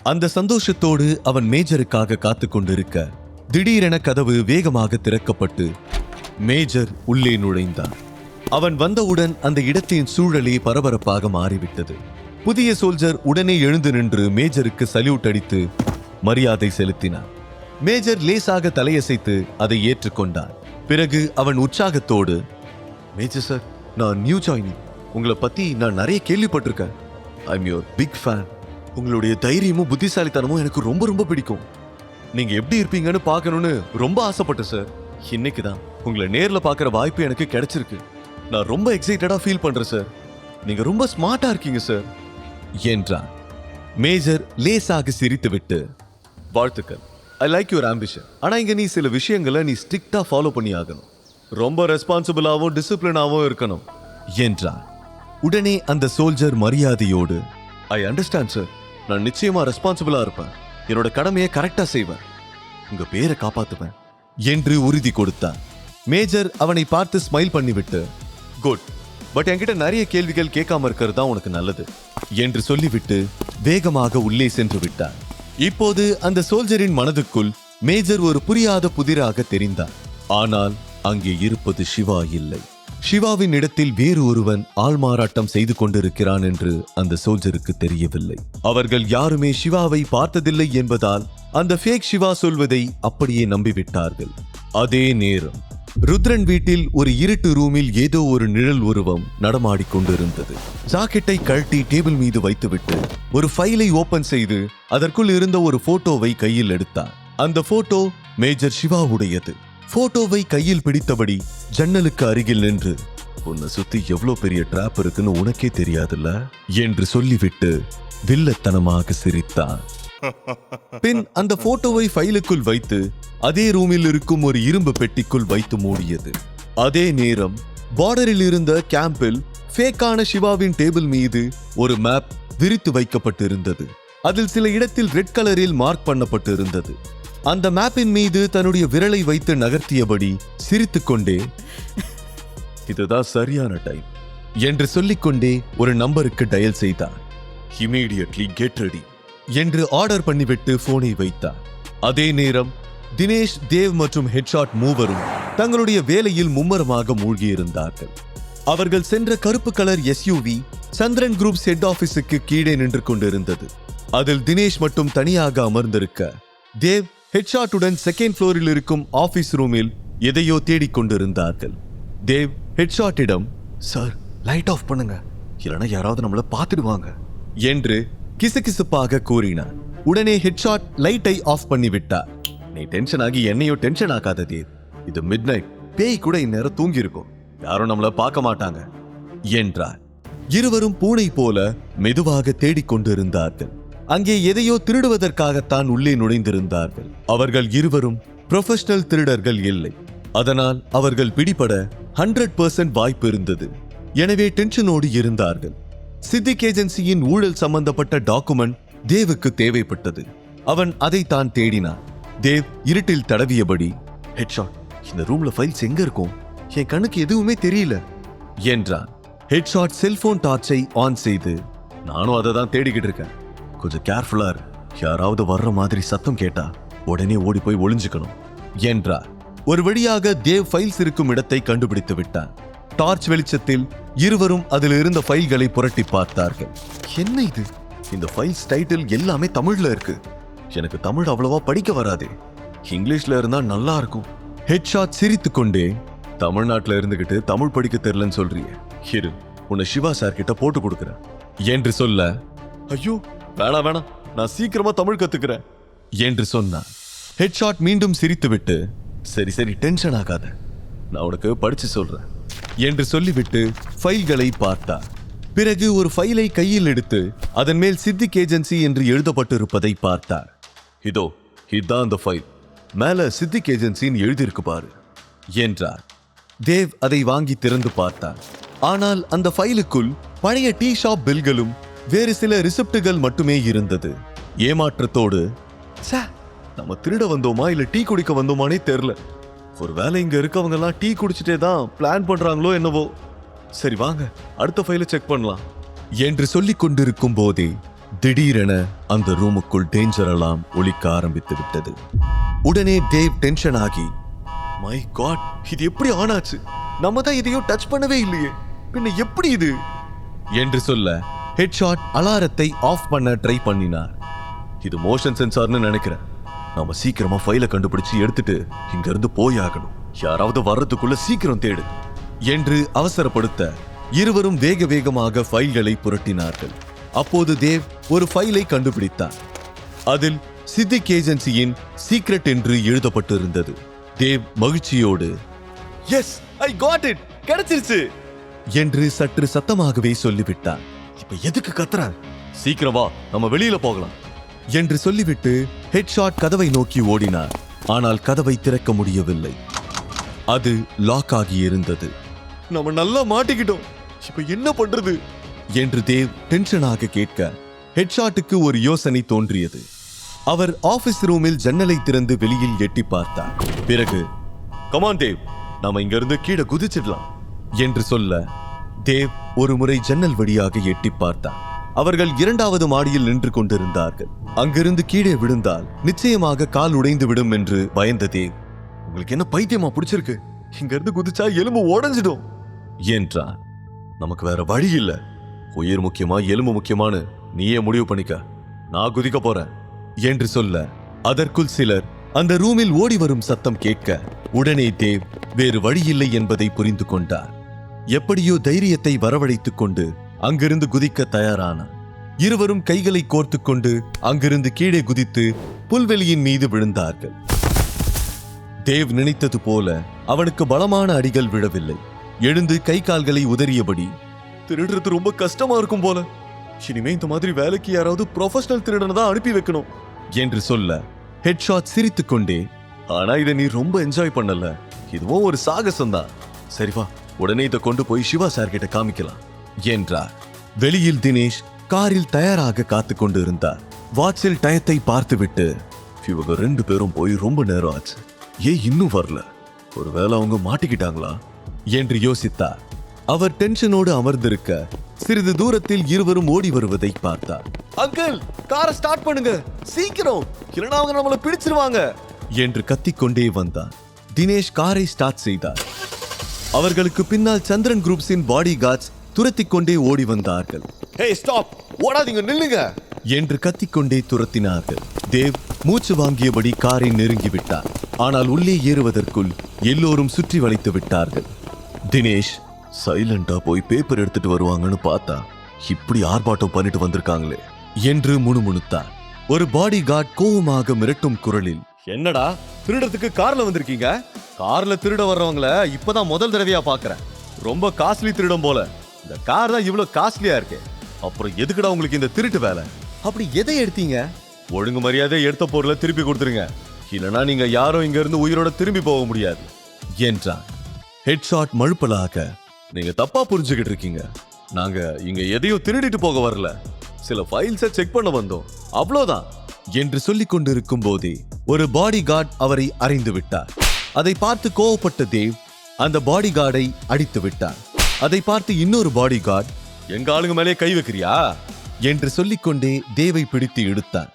அந்த சந்தோஷத்தோடு அவன் மேஜருக்காக காத்து கொண்டிருக்க திடீரென கதவு வேகமாக திறக்கப்பட்டு மேஜர் உள்ளே நுழைந்தான். அவன் வந்தவுடன் அந்த இடத்தின் சூழலே பரபரப்பாக மாறிவிட்டது. புதிய சோல்ஜர் உடனே எழுந்து நின்று மேஜருக்கு சல்யூட் அடித்து மரியாதை செலுத்தினார். மேஜர் லேசாக தலையசைத்து அதை ஏற்றுக்கொண்டார். பிறகு அவன் உற்சாகத்தோடு, மேஜர் சார், நான் நியூ ஜாயினிங். உங்களை பத்தி நான் நிறைய கேள்விப்பட்டிருக்கேன். I'm your big fan. உங்களுடைய தைரியமும் புத்திசாலித்தனமும் எனக்கு ரொம்ப ரொம்ப பிடிக்கும். நீங்க எப்படி இருப்பீங்கன்னு பார்க்கணும்னு ரொம்ப ஆசைப்பட்டேன் சார். இன்னைக்கு தான் உங்களை நேர்ல பார்க்குற வாய்ப்பு எனக்கு கிடைச்சிருக்கு. நான் ரொம்ப எக்ஸைட்டடா ஃபீல் பண்றேன் சார். நீங்க ரொம்ப ஸ்மார்ட்டா இருக்கீங்க சார் என்றான். மேஜர் லேசாக சிரித்துவிட்டு, வாழ்த்துக்கள், ஐ லைக் யுவர் ஆம்பிஷன். ஆனா இங்க நீ சில விஷயங்களை நீ ஸ்ட்ரிக்டா ஃபாலோ பண்ணி ஆகணும். ரொம்ப ரெஸ்பான்சிபிளாவும் டிசிப்ளினாவும் இருக்கணும் என்றான். உடனே அந்த சோல்ஜர் மரியாதையோடு, ஐ அண்டர்ஸ்டாண்ட் சார், நான் நிச்சயமா ரெஸ்பான்சிபிளா இருப்பேன். என்னோட கடமையை கரெக்டா செய்வேன். உங்க பேரை காப்பாத்துவேன் என்று உறுதி கொடுத்தான். மேஜர் அவனை பார்த்து ஸ்மைல் பண்ணிவிட்டு, குட், பட் என்கிட்ட நிறைய கேள்விகள் கேட்காம இருக்கிறது தான் உனக்கு நல்லது என்று சொல்லிவிட்டு வேகமாக உள்ளே சென்று விட்டார். இப்போது அந்த சோல்ஜரின் மனதுக்குள் மேஜர் ஒரு புரியாத புதிராக தெரிந்தார். ஆனால் அங்கே இருப்பது சிவா இல்லை. சிவாவின் இடத்தில் வேறு ஒருவன் ஆள்மாறாட்டம் செய்து கொண்டிருக்கிறான் என்று அந்த சோல்ஜருக்கு தெரியவில்லை. அவர்கள் யாருமே சிவாவை பார்த்ததில்லை என்பதால் அந்த ஃபேக் சிவா சொல்வதை அப்படியே நம்பிவிட்டார்கள். அதே நேரம் ருத்ரன் வீட்டில் ஒரு இருட்டு ரூமில் ஏதோ ஒரு நிழல் உருவம் நடமாடிக்கொண்டிருந்தது. ஜாக்கெட்டை கழட்டி டேபிள் மீது வைத்துவிட்டு ஒரு ஃபைலை ஓபன் செய்து அதற்குள் இருந்த ஒரு போட்டோவை கையில் எடுத்தார். அந்த போட்டோ மேஜர் சிவாவுடையது. போட்டோவை கையில் பிடித்தபடி ஜன்னலுக்கு அருகில் நின்று, உன்னை சுத்தி எவ்வளவு பெரிய டிராப் இருக்குன்னு உனக்கே தெரியாதுல்ல என்று சொல்லிவிட்டு வில்லத்தனமாக சிரித்தான். பின் அந்த போட்டோவை ஃபைலுக்குள் வைத்து அதே ரூமில் இருக்கும் ஒரு இரும்பு பெட்டிக்குள் வைத்து மூடியது. அதே நேரம் பார்டரில் இருந்த கேம்பில் ஃபேக்கான சிவாவின் டேபிள் மீது ஒரு மேப் விரித்து வைக்கப்பட்டிருந்தது. அதில் சில இடத்தில் ரெட் கலரில் மார்க் பண்ணப்பட்டு இருந்தது. அந்த மேப்பின் மீது தன்னுடைய விரலை வைத்து நகர்த்தியபடி சிரித்துக்கொண்டே, இதுதான் சரியான டைம் என்று சொல்லிக்கொண்டே ஒரு நம்பருக்கு டயல் செய்தார். இமீடியட்லி கெட் ரெடி என்று ஆர்டர் பண்ணிவிட்டு போனை வைத்தார். அதே நேரம் தினேஷ், தேவ் மற்றும் ஹெட்ஷாட் மூவரும் தங்களுடைய வேலையில் மும்மரமாக மூழ்கியிருந்தார்கள். அவர்கள் சென்ற கருப்பு கலர் எஸ்யூவி சந்திரன் குரூப்ஸ் ஹெட் ஆபீஸுக்கு கீழே நின்று கொண்டிருந்தது. அதில் தினேஷ் மட்டும் தனியாக அமர்ந்திருக்க, தேவ் ஹெட்ஷாட்டுடன் செகண்ட் ஃப்ளோரில் இருக்கும் ஆபீஸ் ரூமில் எதையோ தேடிக்கொண்டிருந்தார்கள். தேவ் ஹெட்ஷாட்டிடம், சார் லைட் ஆஃப் பண்ணுங்க, இல்லைன்னா யாராவது நம்மள பார்த்துடுவாங்க என்று கிசுகிசுப்பாக கூறினார். உடனே ஹெட்ஷாட் லைட்டை ஆஃப் பண்ணிவிட்டார். நீ டென்ஷன் ஆகி என்னையோ டென்ஷன் ஆகாத தேவ், இது மிட் நைட், பேய் கூட இந்நேரம் தூங்கி இருக்கும், யாரும் நம்மள பார்க்க மாட்டாங்க என்றார். இருவரும் பூனை போல மெதுவாக தேடிக்கொண்டிருந்தார்கள். அங்கே எதையோ திருடுவதற்காகத்தான் உள்ளே நுழைந்திருந்தார்கள். அவர்கள் இருவரும் ப்ரொஃபஷனல் திருடர்கள் இல்லை. அதனால் அவர்கள் பிடிபட 100% வாய்ப்பு இருந்தது. எனவே டென்ஷனோடு இருந்தார்கள். சித்திக் ஏஜென்சியின் ஊழல் சம்பந்தப்பட்ட டாக்குமெண்ட் தேவுக்கு தேவைப்பட்டது. அவன் அதை தான் தேடினான். தேவ் இருட்டில் தடவியபடி, ஹெட்ஷாட், இந்த ரூம்ல ஃபைல்ஸ் எங்க இருக்கும், என் கண்ணுக்கு எதுவுமே தெரியல என்றான். ஹெட்ஷாட் செல்போன் டார்ச்சை ஆன் செய்து, நானும் அதை தான் தேடிக்கிட்டு இருக்கேன், கொஞ்சம் கேர்ஃபுல்லா இரு, யாராவது வர்ற மாதிரி சத்தம் கேட்டா உடனே ஓடி போய் ஒளிஞ்சுக்கணும் என்றார். ஒரு வழியாக தேவ் ஃபைல்ஸ் இருக்கும் இடத்தை கண்டுபிடித்து விட்டான். டார்ச் வெளிச்சத்தில் இருவரும் அதில் இருந்த ஃபைல்களை புரட்டி பார்த்தார்கள். என்ன இது, இந்த ஃபைல்ஸ் டைட்டில் எல்லாமே தமிழ்ல இருக்கு. எனக்கு தமிழ் அவ்வளவா படிக்க வராதே, இங்கிலீஷ்ல இருந்தா நல்லா இருக்கும். ஹெட்ஷாட் சிரித்துக் கொண்டே, தமிழ்நாட்டுல இருந்துகிட்டு தமிழ் படிக்க தெரியலன்னு சொல்றியே, இரு உன்னை சிவா சார் கிட்ட போட்டு கொடுக்குறேன் என்று சொல்ல, ஐயோ வேணாம் வேணாம், நான் சீக்கிரமா தமிழ் கத்துக்கிறேன் என்று சொன்னான். ஹெட்ஷாட் மீண்டும் சிரித்துவிட்டு, சரி சரி டென்ஷன் ஆகாத, நான் உனக்கு படிச்சு சொல்றேன் என்று சொல்லிவிட்டு ஃபைல்களை பார்த்தார். பிறகு ஒரு ஃபைலை கையில் எடுத்து அதன் மேல் சித்திக் ஏஜென்சி என்று எழுதப்பட்டிருப்பதை பார்த்தார். இதோ இதுதான் அந்த ஃபைல், மேல சித்திக் ஏஜென்சின்னு எழுதியிருக்கு பாரு என்றார். தேவ் அதை வாங்கி திறந்து பார்த்தார். ஆனால் அந்த ஃபைலுக்குள் பழைய டீ ஷாப் பில்களும் வேறு சில ரிசிப்டுகள் மட்டுமே இருந்தது. ஏமாற்றத்தோடு, நம்ம திருட வந்தோமா இல்ல டீ குடிக்க வந்தோமானே தெரியல, ஒருவேளை இங்க இருக்கவங்க எல்லாம் டீ குடிச்சிட்டே தான் பிளான் பண்றாங்களோ என்னவோ, சரி வாங்க அடுத்த ஃபைலை செக் பண்ணலாம் என்று சொல்லிக் கொண்டிருக்கும் போதே திடீரென அந்த ரூமுக்குள் டேஞ்சர் அலாம் ஒலிக்க ஆரம்பித்து விட்டது. உடனே தேவ் டென்ஷன் ஆகி, மை காட், இது எப்படி ஆனாச்சு? நம்ம தான் இதையோ டச் பண்ணவே இல்லையே, பின்ன எப்படி இது என்று சொல்ல ஹெட்ஷாட் அலாரத்தை ஆஃப் பண்ண ட்ரை பண்ணினார். இது மோஷன் சென்சார்னு நினைக்கிறேன். நாம சீக்கிரமா ஃபைலை கண்டுபிடிச்சு எடுத்துட்டு இங்க இருந்து போயாகணும். யாராவது வர்றதுக்குள்ள சீக்கிரம் தேடு என்று அவசரப்படுத்த இருவரும் வேக வேகமாக ஃபைல்களை புரட்டினார்கள். அப்போது தேவ் ஒரு ஃபைலை கண்டுபிடித்தார். அதில் சித்திக் ஏஜென்சியின் சீக்ரெட் என்று எழுதப்பட்டிருந்தது. தேவ் மகிழ்ச்சியோடு, எஸ், ஐ காட் இட், கிடைச்சிருச்சு என்று சற்று சத்தமாகவே சொல்லிவிட்டார். இப்ப எதுக்கு கத்துற? சீக்கிரம் வா, நம்ம வெளியில போகலாம் என்று சொல்லிவிட்டு ஹெட்ஷாட் கதவை நோக்கி ஓடினார். ஆனால் கதவை திறக்க முடியவில்லை. அது லாக் ஆகி இருந்தது. நம்ம நல்லா மாட்டிக்கிட்டோம், இப்ப என்ன பண்றது என்று தேவ் டென்ஷனாக கேட்க ஹெட்ஷாட்டுக்கு ஒரு யோசனை தோன்றியது. அவர் ஆபீஸ் ரூமில் ஜன்னலை திறந்து வெளியில் எட்டி பார்த்தார். பிறகு, கமான் தேவ், நாம இங்க இருந்து கீழே குதிச்சிடலாம் என்று சொல்ல தேவ் ஒரு முறை ஜன்னல் வழியாக எட்டி பார்த்தார். அவர்கள் 2வது மாடியில் நின்று கொண்டிருந்தார்கள். அங்கிருந்து கீழே விழுந்தால் நிச்சயமாக கால் உடைந்து விடும் என்று பயந்த தேவ், உங்களுக்கு என்ன பைத்தியமா பிடிச்சிருக்கு? இங்க இருந்து குதிச்சா எலும்பு உடைஞ்சிடும் என்றார். நமக்கு வேற வழி இல்ல. உயிர் முக்கியமா எலும்பு முக்கியமானு நீயே முடிவு பண்ணிக்க, நான் குதிக்க போறேன் என்று சொல்ல அதற்குள் சிலர் அந்த ரூமில் ஓடி வரும் சத்தம் கேட்க உடனே தேவ் வேறு வழியில்லை என்பதை புரிந்து கொண்டார். எப்படியோ தைரியத்தை வரவழைத்துக் கொண்டு அங்கிருந்து குதிக்க தயாரானார். இருவரும் கைகளை கோர்த்து கொண்டு அங்கிருந்து கீழே குதித்து புல்வெளியின் மீது விழுந்தார்கள். தேவ் நினைத்தது போல அவனுக்கு பலமான அடிகள் விழவில்லை. எழுந்து கை கால்களை உதறியபடி, திருடுறது ரொம்ப கஷ்டமா இருக்கும் போல, இனிமே இந்த மாதிரி வேலைக்கு யாராவது ப்ரொஃபஷனல் திருடனை தான் அனுப்பி வைக்கணும் என்று சொல்ல ஹெட்ஷாட் சிரித்துக் கொண்டே, ஆனா இதை நீ ரொம்ப என்ஜாய் பண்ணல, இதுவும் ஒரு சாகசம் தான். சரி வா, உடனே இதை கொண்டு போய் சிவா சார் கிட்ட காமிக்கலாம் என்றார். வெளியில் தினேஷ் காரில் தயாராக காத்து கொண்டு இருந்தார். வாட்சில் டயத்தை பார்த்துவிட்டு, இவங்க 2 பேரும் போய் ரொம்ப நேரம் ஆச்சு, ஏன் இன்னும் வரல? ஒருவேளை அவங்க மாட்டிக்கிட்டாங்களா என்று யோசித்தார். அவர் டென்ஷனோடு அமர்ந்திருக்க சிறிது தூரத்தில் இருவரும் ஓடி வருவதை பார்த்தார். அங்கிள், காரை ஸ்டார்ட் பண்ணுங்க சீக்கிரம், இல்லைன்னா அவங்க நம்மளை பிடிச்சிருவாங்க என்று கத்திக்கொண்டே வந்தார். தினேஷ் காரை ஸ்டார்ட் செய்தார். அவர்களுக்கு பின்னால் சந்திரன் குரூப்ஸின் பாடி கார்ட்ஸ் துரத்திக் கொண்டே ஓடி வந்தார்கள். ஹே ஸ்டாப், ஓடாதீங்க, நில்லுங்க என்று கத்திக்கொண்டே துரத்தினார்கள். தேவ் மூச்சு வாங்கியபடி காரை நெருங்கி விட்டார். ஆனால் உள்ளே ஏறுவதற்குள் எல்லோரும் சுற்றி வளைத்து விட்டார்கள். தினேஷ் சைலண்டா போய் பேப்பர் எடுத்துட்டு வருவாங்கன்னு பார்த்தா இப்படி ஆர்ப்பாட்டம் பண்ணிட்டு வந்திருக்காங்களே என்று முணுமுணுத்தார். ஒரு பாடி கார்டு கோவமாக மிரட்டும் குரலில், என்னடா திருடத்துக்கு கார்ல வந்திருக்கீங்க? கார்ல திருட வர்றவங்கள இப்பதான் முதல் தடவையா பாக்குறேன். ரொம்ப காஸ்ட்லி திருடம் போல. இந்த கார் தான் இவ்வளவு காஸ்ட்லியா இருக்கு, அப்புறம் எதுக்குடா உங்களுக்கு இந்த திருட்டு வேலை? அப்படி எதை எடுத்தீங்க? ஒழுங்கு மரியாதை எடுத்த பொருளை திருப்பி கொடுத்துருங்க, இல்லனா நீங்க யாரும் இங்க இருந்து உயிரோட திரும்பி போக முடியாது என்றான். ஹெட்ஷாட் மழுப்பலாக, நீங்க தப்பா புரிஞ்சுக்கிட்டு இருக்கீங்க. நாங்க இங்க எதையும் திருடிட்டு போக வரல, சில ஃபைல்ஸை செக் பண்ண வந்தோம், அவ்வளவுதான் என்று சொல்லிக் கொண்டிருக்கும் போதே ஒரு பாடி கார்டு அவரை அறைந்து விட்டார். அதை பார்த்து கோவப்பட்ட தேவ் அந்த பாடி கார்டை அடித்து விட்டார். அதை பார்த்து இன்னொரு பாடி கார்டு, எங்க ஆளுங்க மேலே கை வைக்கிறியா என்று சொல்லிக்கொண்டே தேவை பிடித்து இழுத்தார்.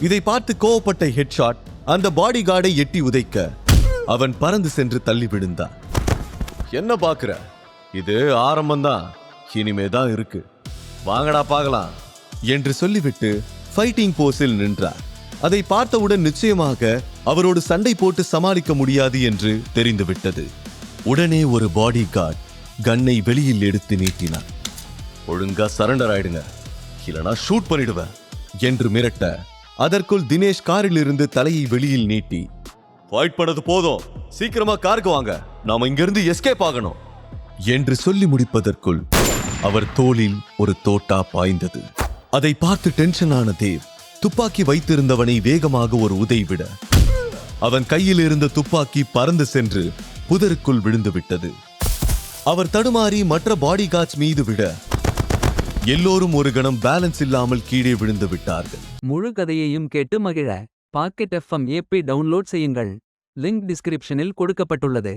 இதை பார்த்து கோவப்பட்ட ஹெட்ஷாட் அந்த பாடி கார்டை எட்டி உதைக்க அவன் பறந்து சென்று தள்ளி விழுந்தான். என்ன பாக்குற? இது ஆரம்பம்தான், இனிமேதான் இருக்கு, வாங்கடா பார்க்கலாம் என்று சொல்லிவிட்டு ஃபைட்டிங் போஸில் நின்றார். அதை பார்த்தவுடன் நிச்சயமாக அவரோடு சண்டை போட்டு சமாளிக்க முடியாது என்று தெரிந்துவிட்டது. உடனே ஒரு பாடி கார்டு கன்னை வெளியில் எடுத்து நீட்டினார். ஒழுங்கா சரண்டர் ஆயிடுங்க, இல்லனா ஷூட் பண்ணிடுவேன் என்று மிரட்ட அதற்குள் தினேஷ் காரில் இருந்து தலையை வெளியில் நீட்டி, ஃபைட் பண்ணது போதும், சீக்கிரமா காருக்கு வாங்க, நாம இங்கிருந்து எஸ்கேப் ஆகணும் என்று சொல்லி முடிப்பதற்குள் அவர் தோளில் ஒரு தோட்டா பாய்ந்தது. அதை பார்த்து டென்ஷனான தேவ் துப்பாக்கி வைத்திருந்தவனை வேகமாக ஒரு உதை விட அவன் கையில் இருந்த துப்பாக்கி பறந்து சென்று புதருக்குள் விழுந்து விட்டது. அவர் தடுமாறி மற்ற பாடி கார்ட்ஸ் மீது விட எல்லோரும் ஒரு கணம் பேலன்ஸ் இல்லாமல் கீழே விழுந்து விட்டார்கள். முழு கதையையும் கேட்டு மகிழ பாக்கெட் FM ஆப்பை டவுன்லோட் செய்யுங்கள். லிங்க் டிஸ்கிரிப்ஷனில் கொடுக்கப்பட்டுள்ளது.